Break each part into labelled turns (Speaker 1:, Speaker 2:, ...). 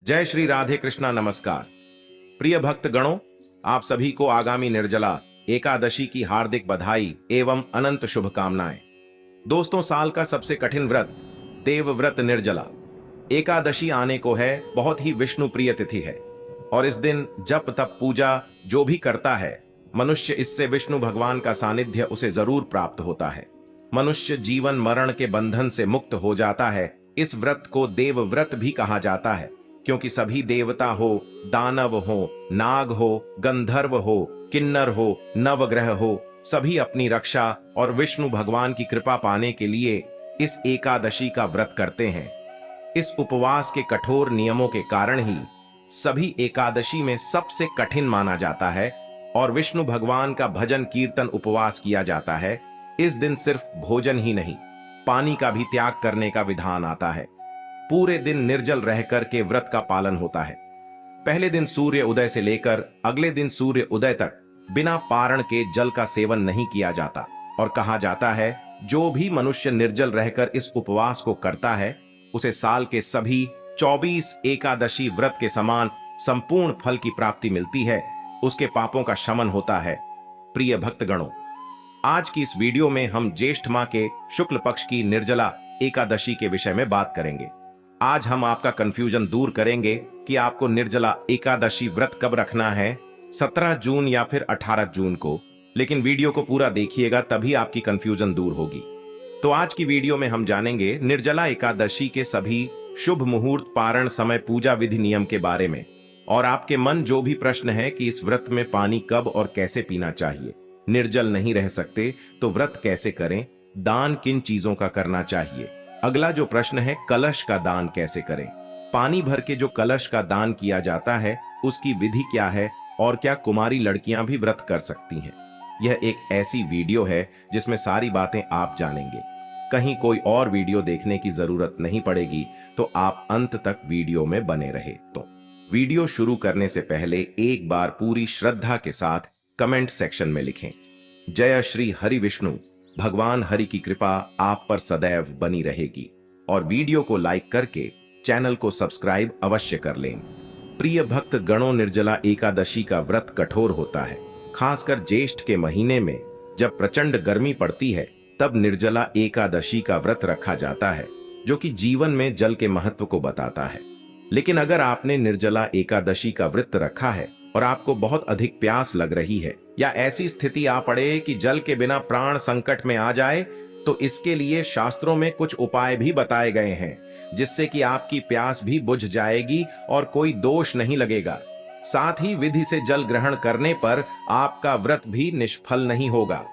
Speaker 1: जय श्री राधे कृष्णा। नमस्कार प्रिय भक्त गणों, आप सभी को आगामी निर्जला एकादशी की हार्दिक बधाई एवं अनंत शुभकामनाएं। दोस्तों, साल का सबसे कठिन व्रत देव व्रत निर्जला एकादशी आने को है। बहुत ही विष्णु प्रिय तिथि है और इस दिन जप तप पूजा जो भी करता है मनुष्य, इससे विष्णु भगवान का सानिध्य उसे जरूर प्राप्त होता है। मनुष्य जीवन मरण के बंधन से मुक्त हो जाता है। इस व्रत को देव व्रत भी कहा जाता है क्योंकि सभी देवता हो, दानव हो, नाग हो, गंधर्व हो, किन्नर हो, नवग्रह हो, सभी अपनी रक्षा और विष्णु भगवान की कृपा पाने के लिए इस एकादशी का व्रत करते हैं। इस उपवास के कठोर नियमों के कारण ही सभी एकादशी में सबसे कठिन माना जाता है और विष्णु भगवान का भजन कीर्तन उपवास किया जाता है। इस दिन सिर्फ भोजन ही नहीं, पानी का भी त्याग करने का विधान आता है। पूरे दिन निर्जल रहकर के व्रत का पालन होता है। पहले दिन सूर्य उदय से लेकर अगले दिन सूर्य उदय तक बिना पारण के जल का सेवन नहीं किया जाता और कहा जाता है जो भी मनुष्य निर्जल रहकर इस उपवास को करता है उसे साल के सभी 24 एकादशी व्रत के समान संपूर्ण फल की प्राप्ति मिलती है, उसके पापों का शमन होता है। प्रिय भक्तगणों, आज की इस वीडियो में हम ज्येष्ठ माह के शुक्ल पक्ष की निर्जला एकादशी के विषय में बात करेंगे। आज हम आपका कंफ्यूजन दूर करेंगे कि आपको निर्जला एकादशी व्रत कब रखना है, 17 जून या फिर 18 जून को। लेकिन वीडियो को पूरा देखिएगा, तभी आपकी कंफ्यूजन दूर होगी। तो आज की वीडियो में हम जानेंगे निर्जला एकादशी के सभी शुभ मुहूर्त, पारण समय, पूजा विधि, नियम के बारे में। और आपके मन जो भी प्रश्न है कि इस व्रत में पानी कब और कैसे पीना चाहिए, निर्जल नहीं रह सकते तो व्रत कैसे करें, दान किन चीजों का करना चाहिए। अगला जो प्रश्न है, कलश का दान कैसे करें, पानी भर के जो कलश का दान किया जाता है उसकी विधि क्या है और क्या कुमारी लड़कियां भी व्रत कर सकती हैं। यह एक ऐसी वीडियो है जिसमें सारी बातें आप जानेंगे। कहीं कोई और वीडियो देखने की जरूरत नहीं पड़ेगी, तो आप अंत तक वीडियो में बने रहे। तो वीडियो शुरू करने से पहले एक बार पूरी श्रद्धा के साथ कमेंट सेक्शन में लिखें, जय श्री हरि विष्णु, भगवान हरि की कृपा आप पर सदैव बनी रहेगी। और वीडियो को लाइक करके चैनल को सब्सक्राइब अवश्य कर लें। प्रिय भक्त गणों, निर्जला एकादशी का व्रत कठोर होता है। खासकर ज्येष्ठ के महीने में जब प्रचंड गर्मी पड़ती है तब निर्जला एकादशी का व्रत रखा जाता है, जो कि जीवन में जल के महत्व को बताता है। लेकिन अगर आपने निर्जला एकादशी का व्रत रखा है और आपको बहुत अधिक प्यास लग रही है या ऐसी स्थिति आ पड़े कि जल के बिना प्राण संकट में आ जाए, तो इसके लिए शास्त्रों में कुछ उपाय भी बताए गए हैं जिससे कि आपकी प्यास भी बुझ जाएगी और कोई दोष नहीं लगेगा। साथ ही विधि से जल ग्रहण करने पर आपका व्रत भी निष्फल नहीं होगा।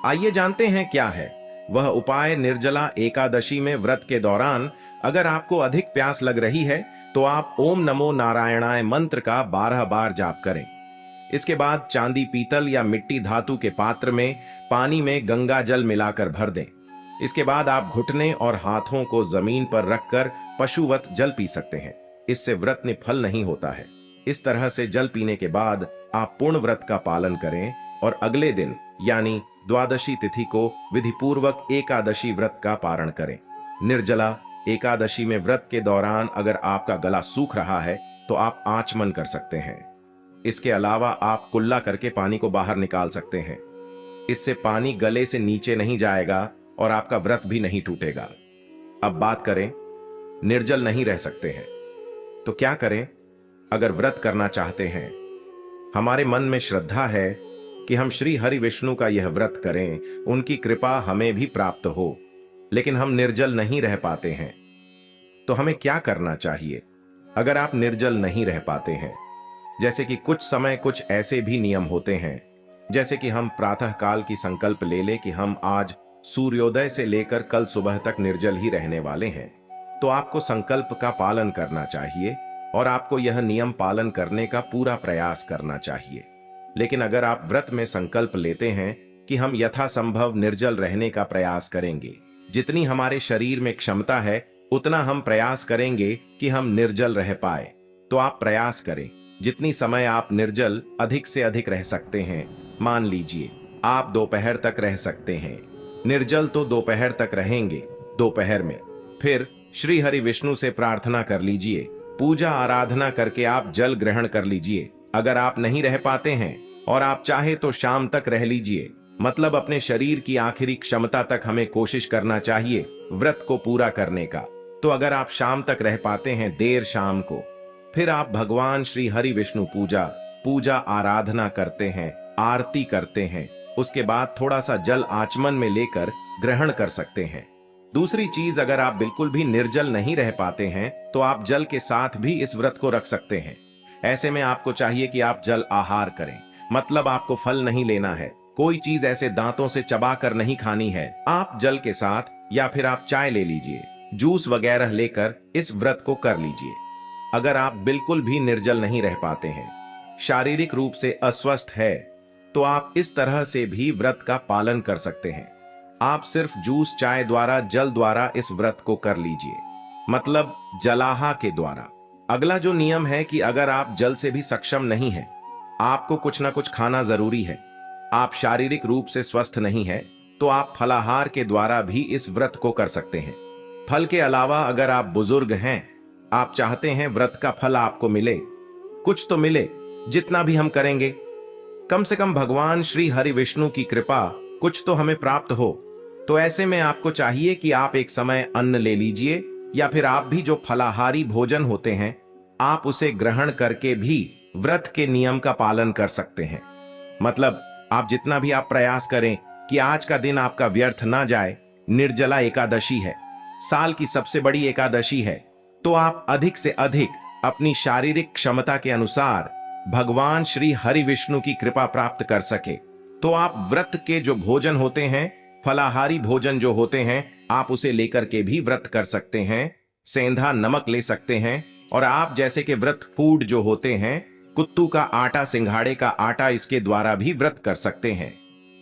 Speaker 1: आइए जानते हैं क्या है वह उपाय। निर्जला एकादशी में व्रत के दौरान अगर आपको अधिक प्यास लग रही है तो आप ओम नमो नारायणाय मंत्र का 12 बार जाप करें। इसके बाद चांदी, पीतल या मिट्टी धातु के पात्र में पानी में गंगा जल मिलाकर भर दें। इसके बाद आप घुटने और हाथों को जमीन पर रखकर पशुवत जल पी सकते हैं। इससे व्रत निफल नहीं होता है। इस तरह से जल पीने के बाद आप पूर्ण व्रत का पालन करें और अगले दिन यानी द्वादशी तिथि को विधिपूर्वक एकादशी व्रत का पारण करें। निर्जला एकादशी में व्रत के दौरान अगर आपका गला सूख रहा है तो आप आचमन कर सकते हैं। इसके अलावा आप कुल्ला करके पानी को बाहर निकाल सकते हैं। इससे पानी गले से नीचे नहीं जाएगा और आपका व्रत भी नहीं टूटेगा। अब बात करें, निर्जल नहीं रह सकते हैं तो क्या करें। अगर व्रत करना चाहते हैं, हमारे मन में श्रद्धा है कि हम श्री हरि विष्णु का यह व्रत करें, उनकी कृपा हमें भी प्राप्त हो, लेकिन हम निर्जल नहीं रह पाते हैं, तो हमें क्या करना चाहिए। अगर आप निर्जल नहीं रह पाते हैं, जैसे कि कुछ समय कुछ ऐसे भी नियम होते हैं, जैसे कि हम प्रातः काल की संकल्प ले ले कि हम आज सूर्योदय से लेकर कल सुबह तक निर्जल ही रहने वाले हैं, तो आपको संकल्प का पालन करना चाहिए और आपको यह नियम पालन करने का पूरा प्रयास करना चाहिए। लेकिन अगर आप व्रत में संकल्प लेते हैं कि हम यथासंभव निर्जल रहने का प्रयास करेंगे, जितनी हमारे शरीर में क्षमता है उतना हम प्रयास करेंगे कि हम निर्जल रह पाए, तो आप प्रयास करें। जितनी समय आप निर्जल अधिक से अधिक रह सकते हैं, मान लीजिए आप दोपहर तक रह सकते हैं निर्जल, तो दोपहर तक रहेंगे। दोपहर में फिर श्री हरि विष्णु से प्रार्थना कर लीजिए, पूजा आराधना करके आप जल ग्रहण कर लीजिए। अगर आप नहीं रह पाते हैं और आप चाहे तो शाम तक रह लीजिए, मतलब अपने शरीर की आखिरी क्षमता तक हमें कोशिश करना चाहिए व्रत को पूरा करने का। तो अगर आप शाम तक रह पाते हैं, देर शाम को, फिर आप भगवान श्री हरि विष्णु पूजा आराधना करते हैं, आरती करते हैं। उसके बाद थोड़ा सा जल आचमन में लेकर ग्रहण कर सकते हैं। दूसरी चीज, अगर आप बिल्कुल भी निर्जल नहीं रह पाते हैं तो आप जल के साथ भी इस व्रत को रख सकते हैं। ऐसे में आपको चाहिए कि आप जल आहार करें, मतलब आपको फल नहीं लेना है, कोई चीज ऐसे दांतों से चबा कर नहीं खानी है। आप जल के साथ या फिर आप चाय ले लीजिए, जूस वगैरह लेकर इस व्रत को कर लीजिए। अगर आप बिल्कुल भी निर्जल नहीं रह पाते हैं, शारीरिक रूप से अस्वस्थ है, तो आप इस तरह से भी व्रत का पालन कर सकते हैं। आप सिर्फ जूस चाय द्वारा, जल द्वारा इस व्रत को कर लीजिए, मतलब जलाहा के द्वारा। अगला जो नियम है कि अगर आप जल से भी सक्षम नहीं हैं, आपको कुछ ना कुछ खाना जरूरी है। आप शारीरिक रूप से स्वस्थ नहीं है तो आप फलाहार के द्वारा भी इस व्रत को कर सकते हैं। फल के अलावा अगर आप बुजुर्ग हैं, आप चाहते हैं व्रत का फल आपको मिले, कुछ तो मिले, जितना भी हम करेंगे कम से कम भगवान श्री हरि विष्णु की कृपा कुछ तो हमें प्राप्त हो, तो ऐसे में आपको चाहिए कि आप एक समय अन्न ले लीजिए, या फिर आप भी जो फलाहारी भोजन होते हैं आप उसे ग्रहण करके भी व्रत के नियम का पालन कर सकते हैं। मतलब आप जितना भी आप प्रयास करें कि आज का दिन आपका व्यर्थ ना जाए। निर्जला एकादशी है, साल की सबसे बड़ी एकादशी है, तो आप अधिक से अधिक अपनी शारीरिक क्षमता के अनुसार भगवान श्री हरि विष्णु की कृपा प्राप्त कर सके, तो आप व्रत के जो भोजन होते हैं, फलाहारी भोजन जो होते हैं, आप उसे लेकर के भी व्रत कर सकते हैं। सेंधा नमक ले सकते हैं, और आप जैसे कि व्रत फूड जो होते हैं, कुत्तू का आटा, सिंघाड़े का आटा, इसके द्वारा भी व्रत कर सकते हैं।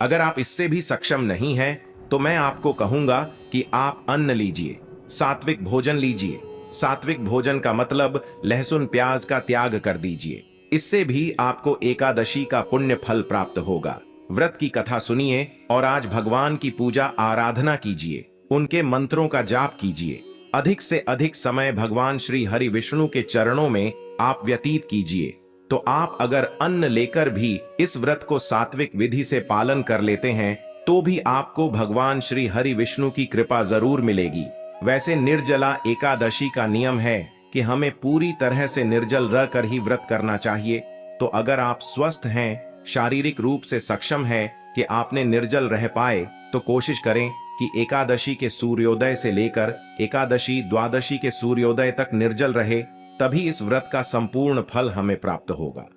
Speaker 1: अगर आप इससे भी सक्षम नहीं हैं तो मैं आपको कहूंगा कि आप अन्न लीजिए, सात्विक भोजन लीजिए। सात्विक भोजन का मतलब लहसुन प्याज का त्याग कर दीजिए, इससे भी आपको एकादशी का पुण्य फल प्राप्त होगा। व्रत की कथा सुनिए और आज भगवान की पूजा आराधना कीजिए, उनके मंत्रों का जाप कीजिए। अधिक से अधिक समय भगवान श्री हरि विष्णु के चरणों में आप व्यतीत कीजिए। तो आप अगर अन्न लेकर भी इस व्रत को सात्विक विधि से पालन कर लेते हैं तो भी आपको भगवान श्री हरि विष्णु की कृपा जरूर मिलेगी। वैसे निर्जला एकादशी का नियम है कि हमें पूरी तरह से निर्जल रहकर ही व्रत करना चाहिए। तो अगर आप स्वस्थ हैं, शारीरिक रूप से सक्षम हैं कि आपने निर्जल रह पाए, तो कोशिश करें कि एकादशी के सूर्योदय से लेकर एकादशी द्वादशी के सूर्योदय तक निर्जल रहे, तभी इस व्रत का संपूर्ण फल हमें प्राप्त होगा।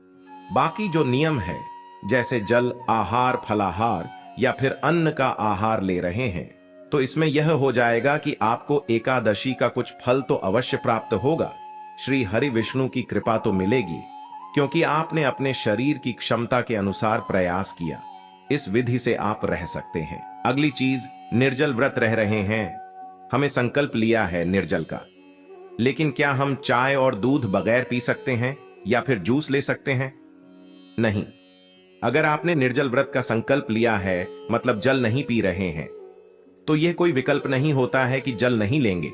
Speaker 1: बाकी जो नियम है, जैसे जल आहार, फलाहार या फिर अन्न का आहार ले रहे हैं, तो इसमें यह हो जाएगा कि आपको एकादशी का कुछ फल तो अवश्य प्राप्त होगा। श्री हरि विष्णु की कृपा तो मिलेगी, क्योंकि आपने अपने शरीर की क्षमता के अनुसार प्रयास किया। इस विधि से आप रह सकते हैं। अगली चीज, निर्जल व्रत रह रहे हैं, हमें संकल्प लिया है निर्जल का, लेकिन क्या हम चाय और दूध बगैर पी सकते हैं या फिर जूस ले सकते हैं? नहीं। अगर आपने निर्जल व्रत का संकल्प लिया है, मतलब जल नहीं पी रहे हैं, तो यह कोई विकल्प नहीं होता है कि जल नहीं लेंगे,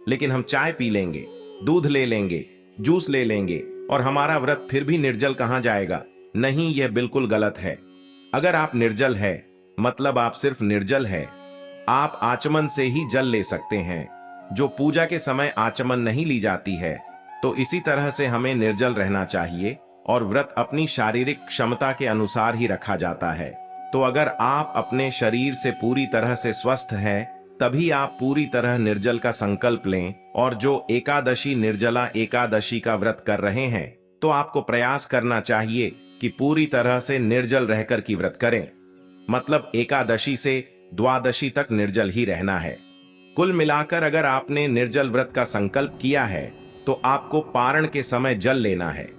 Speaker 1: लेकिन हम चाय पी लेंगे, दूध ले लेंगे, जूस ले लेंगे और हमारा व्रत फिर भी निर्जल कहां जाएगा? नहीं, यह बिल्कुल गलत है। अगर आप निर्जल है, मतलब आप सिर्फ निर्जल है, आप आचमन से ही जल ले सकते हैं, जो पूजा के समय आचमन नहीं ली जाती है। तो इसी तरह से हमें निर्जल रहना चाहिए और व्रत अपनी शारीरिक क्षमता के अनुसार ही रखा जाता है। तो अगर आप अपने शरीर से पूरी तरह से स्वस्थ हैं, तभी आप पूरी तरह निर्जल का संकल्प लें। और जो एकादशी निर्जला एकादशी का व्रत कर रहे हैं, तो आपको प्रयास करना चाहिए कि पूरी तरह से निर्जल रहकर की व्रत करें, मतलब एकादशी से द्वादशी तक निर्जल ही रहना है। कुल मिलाकर अगर आपने निर्जल व्रत का संकल्प किया है तो आपको पारण के समय जल लेना है।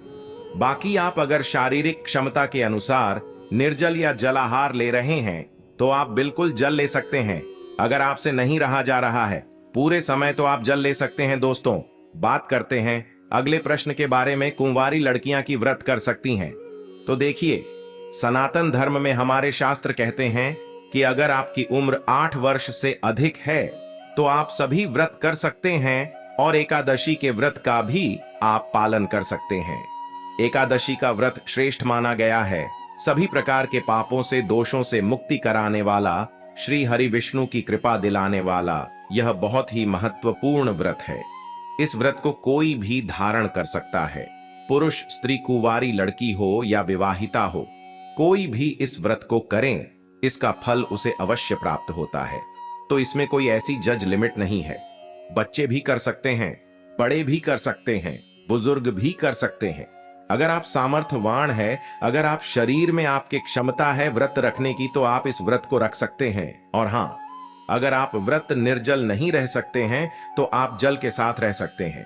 Speaker 1: बाकी आप अगर शारीरिक क्षमता के अनुसार निर्जल या जलाहार ले रहे हैं तो आप बिल्कुल जल ले सकते हैं। अगर आपसे नहीं रहा जा रहा है पूरे समय तो आप जल ले सकते हैं। दोस्तों, बात करते हैं अगले प्रश्न के बारे में, कुंवारी लड़कियां की व्रत कर सकती हैं? तो देखिए, सनातन धर्म में हमारे शास्त्र कहते हैं कि अगर आपकी उम्र 8 वर्ष से अधिक है तो आप सभी व्रत कर सकते हैं, और एकादशी के व्रत का भी आप पालन कर सकते हैं। एकादशी का व्रत श्रेष्ठ माना गया है। सभी प्रकार के पापों से, दोषों से मुक्ति कराने वाला, श्री हरि विष्णु की कृपा दिलाने वाला यह बहुत ही महत्वपूर्ण व्रत है। इस व्रत को कोई भी धारण कर सकता है। पुरुष, स्त्री, कुंवारी लड़की हो या विवाहिता हो, कोई भी इस व्रत को करें, इसका फल उसे अवश्य प्राप्त होता है। तो इसमें कोई ऐसी जज लिमिट नहीं है। बच्चे भी कर सकते हैं, बड़े भी कर सकते हैं, बुजुर्ग भी कर सकते हैं। अगर आप सामर्थ्यवान है, अगर आप शरीर में आपकी क्षमता है व्रत रखने की, तो आप इस व्रत को रख सकते हैं। और हाँ, अगर आप व्रत निर्जल नहीं रह सकते हैं तो आप जल के साथ रह सकते हैं।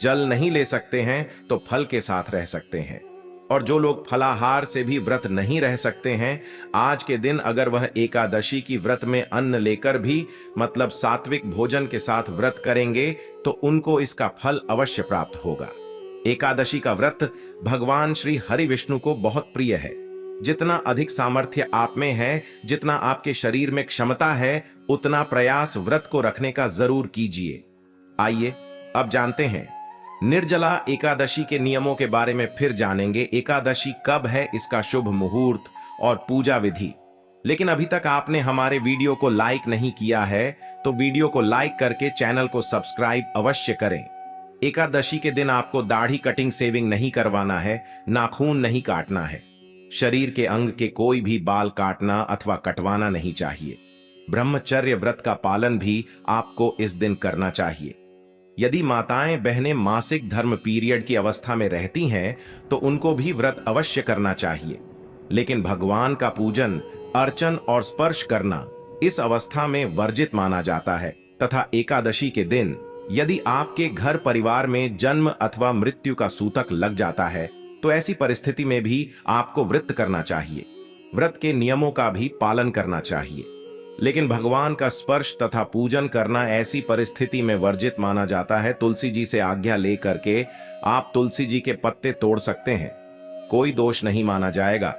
Speaker 1: जल नहीं ले सकते हैं तो फल के साथ रह सकते हैं। और जो लोग फलाहार से भी व्रत नहीं रह सकते हैं, आज के दिन अगर वह एकादशी की व्रत में अन्न लेकर भी, मतलब सात्विक भोजन के साथ व्रत करेंगे, तो उनको इसका फल अवश्य प्राप्त होगा। एकादशी का व्रत भगवान श्री हरि विष्णु को बहुत प्रिय है। जितना अधिक सामर्थ्य आप में है, जितना आपके शरीर में क्षमता है, उतना प्रयास व्रत को रखने का जरूर कीजिए। आइए अब जानते हैं निर्जला एकादशी के नियमों के बारे में। फिर जानेंगे एकादशी कब है, इसका शुभ मुहूर्त और पूजा विधि। लेकिन अभी तक आपने हमारे वीडियो को लाइक नहीं किया है तो वीडियो को लाइक करके चैनल को सब्सक्राइब अवश्य करें। एकादशी के दिन आपको दाढ़ी कटिंग सेविंग नहीं करवाना है, नाखून नहीं काटना है। शरीर के अंग के कोई भी बाल काटना अथवा कटवाना नहीं चाहिए। ब्रह्मचर्य व्रत का पालन भी आपको इस दिन करना चाहिए। यदि माताएं बहनें मासिक धर्म पीरियड की अवस्था में रहती हैं तो उनको भी व्रत अवश्य करना चाहिए। लेकिन भगवान का पूजन, अर्चन और स्पर्श करना इस अवस्था में वर्जित माना जाता है। तथा एकादशी के दिन यदि आपके घर परिवार में जन्म अथवा मृत्यु का सूतक लग जाता है तो ऐसी परिस्थिति में भी आपको व्रत करना चाहिए। व्रत के नियमों का भी पालन करना चाहिए। लेकिन भगवान का स्पर्श तथा पूजन करना ऐसी परिस्थिति में वर्जित माना जाता है। तुलसी जी से आज्ञा लेकर के आप तुलसी जी के पत्ते तोड़ सकते हैं, कोई दोष नहीं माना जाएगा।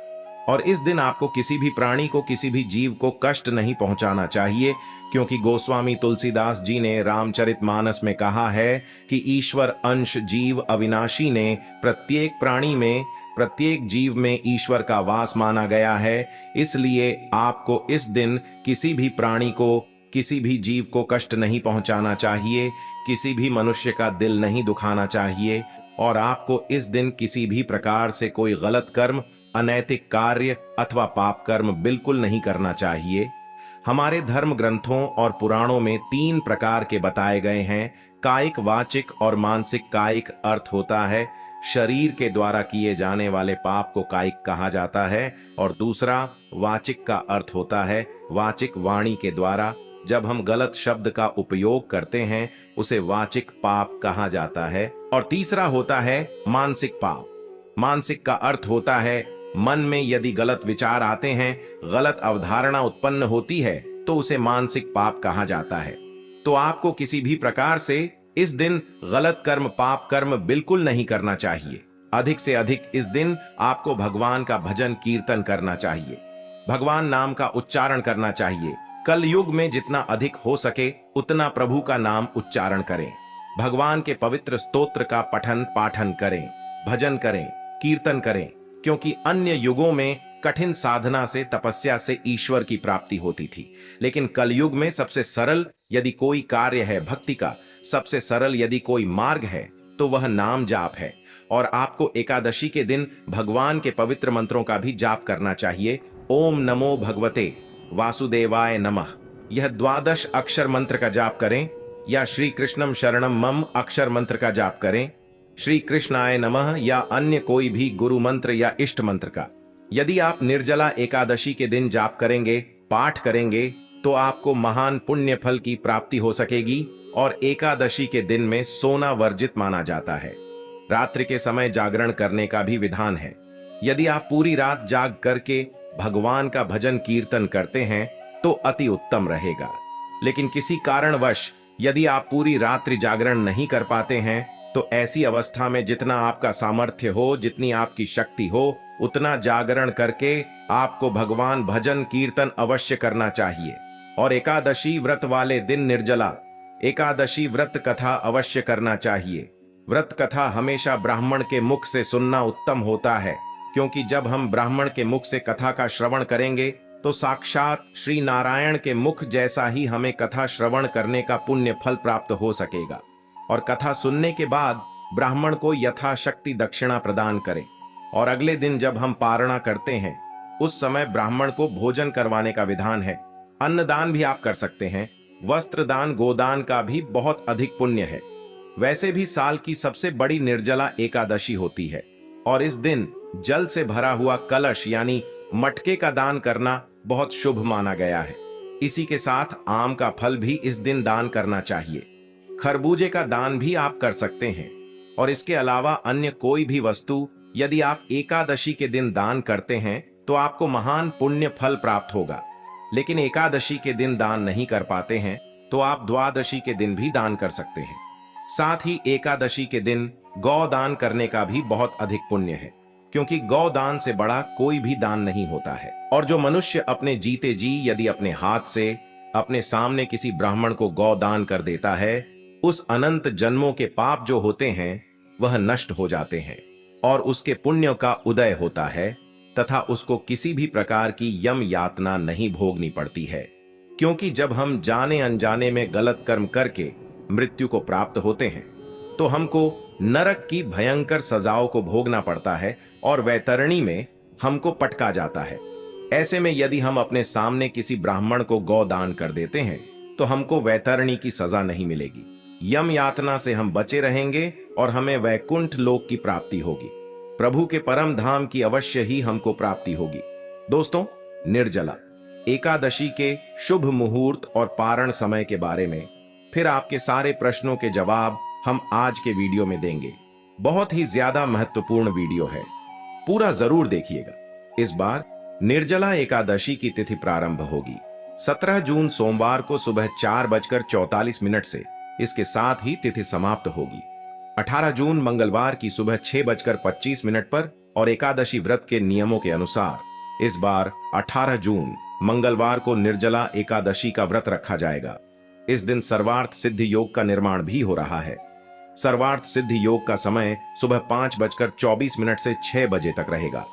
Speaker 1: और इस दिन आपको किसी भी प्राणी को, किसी भी जीव को कष्ट नहीं पहुंचाना चाहिए, क्योंकि गोस्वामी तुलसीदास जी ने रामचरितमानस में कहा है कि ईश्वर अंश जीव अविनाशी ने प्रत्येक प्राणी में, प्रत्येक जीव में ईश्वर का वास माना गया है। इसलिए आपको इस दिन किसी भी प्राणी को, किसी भी जीव को कष्ट नहीं पहुंचाना चाहिए, किसी भी मनुष्य का दिल नहीं दुखाना चाहिए। और आपको इस दिन किसी भी प्रकार से कोई गलत कर्म, अनैतिक कार्य अथवा पाप कर्म बिल्कुल नहीं करना चाहिए। हमारे धर्म ग्रंथों और पुराणों में 3 प्रकार के बताए गए हैं। कायिक, वाचिक और मानसिक। कायिक अर्थ होता है शरीर के द्वारा किए जाने वाले पाप को कायिक कहा जाता है, और दूसरा वाचिक का अर्थ होता है वाचिक, वाणी के द्वारा जब हम गलत शब्द का उपयोग करते हैं उसे वाचिक पाप कहा जाता है। और तीसरा होता है मानसिक पाप। मानसिक का अर्थ होता है मन में यदि गलत विचार आते हैं, गलत अवधारणा उत्पन्न होती है तो उसे मानसिक पाप कहा जाता है। तो आपको किसी भी प्रकार से इस दिन गलत कर्म, पाप कर्म बिल्कुल नहीं करना चाहिए। अधिक से अधिक इस दिन आपको भगवान का भजन कीर्तन करना चाहिए, भगवान नाम का उच्चारण करना चाहिए। कल युग में जितना अधिक हो सके उतना प्रभु का नाम उच्चारण करें। भगवान के पवित्र स्तोत्र का पठन पाठन करें, भजन करें, कीर्तन करें। क्योंकि अन्य युगों में कठिन साधना से, तपस्या से ईश्वर की प्राप्ति होती थी, लेकिन कलयुग में सबसे सरल यदि कोई कार्य है भक्ति का, सबसे सरल यदि कोई मार्ग है तो वह नाम जाप है। और आपको एकादशी के दिन भगवान के पवित्र मंत्रों का भी जाप करना चाहिए। ओम नमो भगवते वासुदेवाय नमः, यह 12 अक्षर मंत्र का जाप करें, या श्री कृष्णम शरणम मम अक्षर मंत्र का जाप करें, श्री कृष्णाय नमः या अन्य कोई भी गुरु मंत्र या इष्ट मंत्र का। यदि आप निर्जला एकादशी के दिन जाप करेंगे, पाठ करेंगे, तो आपको महान पुण्य फल की प्राप्ति हो सकेगी। और एकादशी के दिन में सोना वर्जित माना जाता है। रात्रि के समय जागरण करने का भी विधान है। यदि आप पूरी रात जाग करके भगवान का भजन कीर्तन करते हैं तो अति उत्तम रहेगा। लेकिन किसी कारणवश यदि आप पूरी रात्रि जागरण नहीं कर पाते हैं तो ऐसी अवस्था में जितना आपका सामर्थ्य हो, जितनी आपकी शक्ति हो, उतना जागरण करके आपको भगवान भजन कीर्तन अवश्य करना चाहिए। और एकादशी व्रत वाले दिन निर्जला एकादशी व्रत कथा अवश्य करना चाहिए। व्रत कथा हमेशा ब्राह्मण के मुख से सुनना उत्तम होता है, क्योंकि जब हम ब्राह्मण के मुख से कथा का श्रवण करेंगे तो साक्षात श्री नारायण के मुख जैसा ही हमें कथा श्रवण करने का पुण्य फल प्राप्त हो सकेगा। और कथा सुनने के बाद ब्राह्मण को यथाशक्ति दक्षिणा प्रदान करें। और अगले दिन जब हम पारणा करते हैं उस समय ब्राह्मण को भोजन करवाने का विधान है। अन्नदान भी आप कर सकते हैं। वस्त्रदान, गोदान का भी बहुत अधिक पुण्य है। वैसे भी साल की सबसे बड़ी निर्जला एकादशी होती है और इस दिन जल से भरा हुआ कलश यानी मटके का दान करना बहुत शुभ माना गया है। इसी के साथ आम का फल भी इस दिन दान करना चाहिए। खरबूजे का दान भी आप कर सकते हैं। और इसके अलावा अन्य कोई भी वस्तु यदि आप एकादशी के दिन दान करते हैं तो आपको महान पुण्य फल प्राप्त होगा। लेकिन एकादशी के दिन दान नहीं कर पाते हैं तो आप द्वादशी के दिन भी दान कर सकते हैं। साथ ही एकादशी के दिन गौ दान करने का भी बहुत अधिक पुण्य है, क्योंकि गौ दान से बड़ा कोई भी दान नहीं होता है। और जो मनुष्य अपने जीते जी यदि अपने हाथ से अपने सामने किसी ब्राह्मण को गौ दान कर देता है, उस अनंत जन्मों के पाप जो होते हैं वह नष्ट हो जाते हैं और उसके पुण्य का उदय होता है तथा उसको किसी भी प्रकार की यम यातना नहीं भोगनी पड़ती है। क्योंकि जब हम जाने अनजाने में गलत कर्म करके मृत्यु को प्राप्त होते हैं तो हमको नरक की भयंकर सजाओं को भोगना पड़ता है और वैतरणी में हमको पटका जाता है। ऐसे में यदि हम अपने सामने किसी ब्राह्मण को गौ दान कर देते हैं तो हमको वैतरणी की सजा नहीं मिलेगी। यम यातना से हम बचे रहेंगे और हमें वैकुंठ लोक की प्राप्ति होगी। प्रभु के परम धाम की अवश्य ही हमको प्राप्ति होगी। दोस्तों, निर्जला एकादशी के शुभ मुहूर्त और पारण समय के बारे में फिर आपके सारे प्रश्नों के जवाब हम आज के वीडियो में देंगे। बहुत ही ज्यादा महत्वपूर्ण वीडियो है, पूरा जरूर देखिएगा। इस बार निर्जला एकादशी की तिथि प्रारंभ होगी 17 जून सोमवार को सुबह 4:44 से। इसके साथ ही तिथि समाप्त होगी 18 जून मंगलवार की सुबह 6:25 पर। और एकादशी व्रत के नियमों के अनुसार इस बार 18 जून मंगलवार को निर्जला एकादशी का व्रत रखा जाएगा। इस दिन सर्वार्थ सिद्धि योग का निर्माण भी हो रहा है। सर्वार्थ सिद्धि योग का समय सुबह 5:24 से 6 बजे तक रहेगा।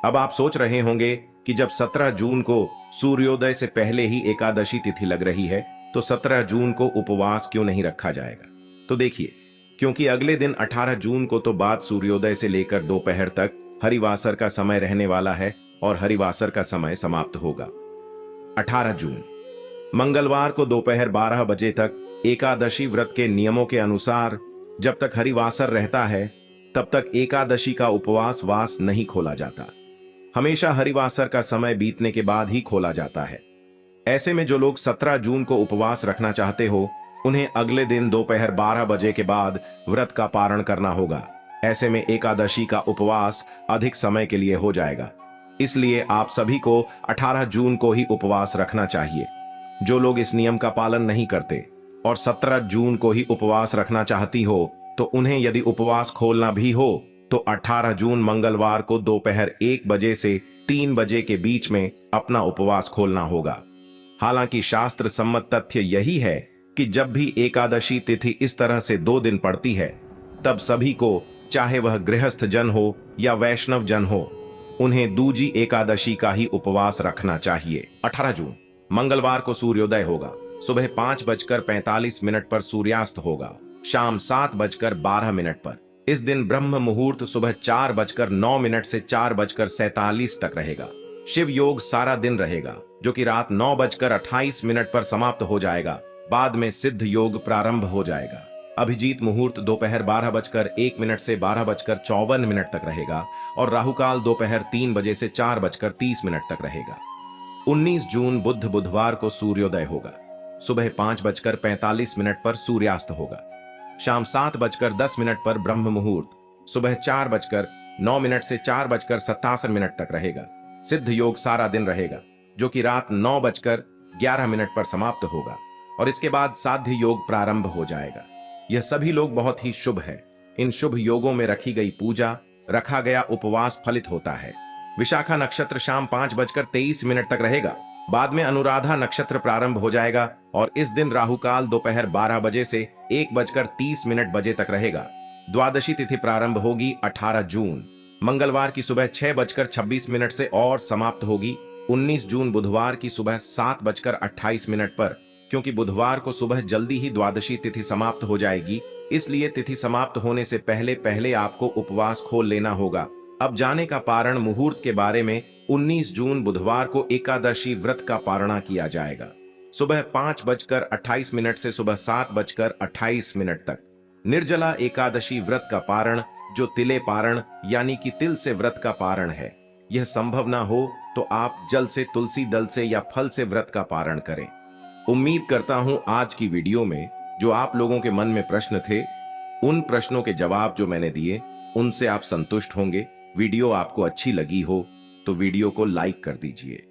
Speaker 1: अब आप सोच रहे होंगे कि जब 17 जून को सूर्योदय से पहले ही एकादशी तिथि लग रही है तो 17 जून को उपवास क्यों नहीं रखा जाएगा। तो देखिए, क्योंकि अगले दिन 18 जून को तो बाद सूर्योदय से लेकर दोपहर तक हरिवासर का समय रहने वाला है और हरिवासर का समय समाप्त होगा 18 जून मंगलवार को दोपहर 12 बजे तक। एकादशी व्रत के नियमों के अनुसार जब तक हरिवासर रहता है तब तक एकादशी का उपवास वास नहीं खोला जाता। हमेशा हरिवासर का समय बीतने के बाद ही खोला जाता है। ऐसे में जो लोग 17 जून को उपवास रखना चाहते हो उन्हें अगले दिन दोपहर 12 बजे के बाद व्रत का पारण करना होगा। ऐसे में एकादशी का उपवास अधिक समय के लिए हो जाएगा। इसलिए आप सभी को 18 जून को ही उपवास रखना चाहिए। जो लोग इस नियम का पालन नहीं करते और 17 जून को ही उपवास रखना चाहती हो तो उन्हें यदि उपवास खोलना भी हो तो 18 जून मंगलवार को दोपहर 1 बजे से 3 बजे के बीच में अपना उपवास खोलना होगा। हालांकि शास्त्र सम्मत तथ्य यही है कि जब भी एकादशी तिथि इस तरह से 2 दिन पड़ती है तब सभी को, चाहे वह गृहस्थ जन हो या वैष्णव जन हो, उन्हें दूजी एकादशी का ही उपवास रखना चाहिए। 18 जून मंगलवार को सूर्योदय होगा। सुबह 5:45 पर सूर्यास्त होगा। शाम 7:12 पर। इस दिन ब्रह्म मुहूर्त सुबह 4:09 से 4:47 तक रहेगा। शिव योग सारा दिन रहेगा जो कि रात 9:28 पर समाप्त हो जाएगा। बाद में सिद्ध योग प्रारंभ हो जाएगा। अभिजीत मुहूर्त दोपहर 12:01 से 12:54 तक रहेगा और राहुकाल दोपहर 3 बजे से 4:30 तक रहेगा। 19 जून बुधवार को सूर्योदय होगा। सुबह 5:45 पर सूर्यास्त होगा। शाम 7:10 पर ब्रह्म मुहूर्त, सुबह 4:09 से 4:87 तक रहेगा। सिद्ध योग सारा दिन रहेगा जो कि रात 9:11 पर समाप्त होगा और इसके बाद साध्य योग प्रारंभ हो जाएगा। यह सभी लोग बहुत ही शुभ है। इन शुभ योगों में रखी गई पूजा, रखा गया उपवास फलित होता है। विशाखा नक्षत्र शाम 5:23 तक रहेगा बाद में अनुराधा नक्षत्र प्रारंभ हो जाएगा और इस दिन राहु काल दोपहर 12 बजे से 1:30 बजे तक रहेगा। द्वादशी तिथि प्रारंभ होगी 18 जून मंगलवार की सुबह 6:26 से और समाप्त होगी 19 जून बुधवार की सुबह 7:28 पर। क्योंकि बुधवार को सुबह जल्दी ही द्वादशी तिथि समाप्त हो जाएगी, इसलिए तिथि समाप्त होने से पहले पहले आपको उपवास खोल लेना होगा। अब जाने का पारण मुहूर्त के बारे में। 19 जून बुधवार को एकादशी व्रत का पारणा किया जाएगा। सुबह 5:28 से सुबह 7:28 तक। निर्जला एकादशी व्रत का पारण, जो तिले पारण यानी कि तिल से व्रत का पारण है, यह संभव ना हो तो आप जल से, तुलसी दल से या फल से व्रत का पारण करें। उम्मीद करता हूं आज की वीडियो में जो आप लोगों के मन में प्रश्न थे, उन प्रश्नों के जवाब जो मैंने दिए उनसे आप संतुष्ट होंगे। वीडियो आपको अच्छी लगी हो तो वीडियो को लाइक कर दीजिए।